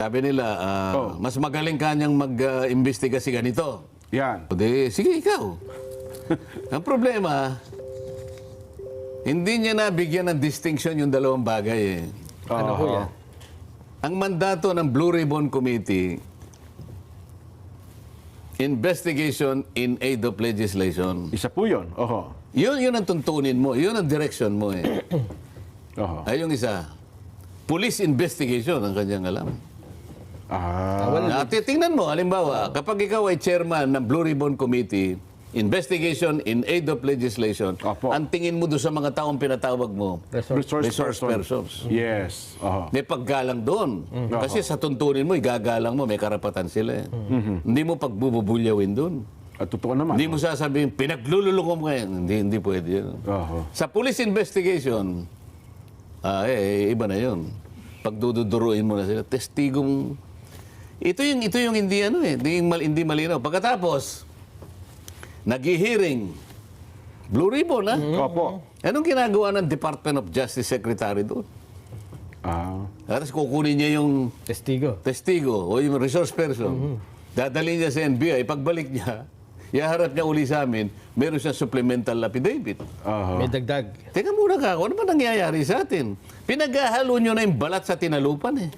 Sabi nila, mas magaling ka niyang mag-imbestiga si ganito. Yan. O di, sige ikaw. Ang problema, hindi niya nabigyan ng distinction yung dalawang bagay eh. Ano po yan? Ang mandato ng Blue Ribbon Committee, investigation in aid of legislation. Isa po yun. Oho. Yun ang tuntunin mo. Yun ang direction mo eh. Oho. Ay, yung isa, police investigation ang kanyang alam. Tingnan mo, halimbawa, kapag ikaw ay chairman ng Blue Ribbon Committee, investigation in aid of legislation, Opo. ang tingin mo doon sa mga taong pinatawag mo, resource persons. Yes. Oho. May paggalang doon. Kasi sa tuntunin mo, igagalang mo, may karapatan sila. Eh. Hindi mo pagbububulyawin doon. At totoo naman. Hindi mo sasabihin, pinaglululong mo ngayon. Hindi pwede yun. Oho. Sa police investigation, iba na yun. Pagduduruin mo na sila, testigong... Ito yung hindi hindi malinaw. Pagkatapos, nag-hearing, Blue Ribbon, ha? Opo. Anong ginagawa ng Department of Justice Secretary doon? Tapos kukunin niya yung testigo o yung resource person. Dadalhin niya sa NBI. Pagbalik niya, iharap niya uli sa amin, meron siyang supplemental affidavit. May dagdag. Teka muna ka, ano ba nangyayari sa atin? Pinaghahalo nyo na yung balat sa tinalupan eh.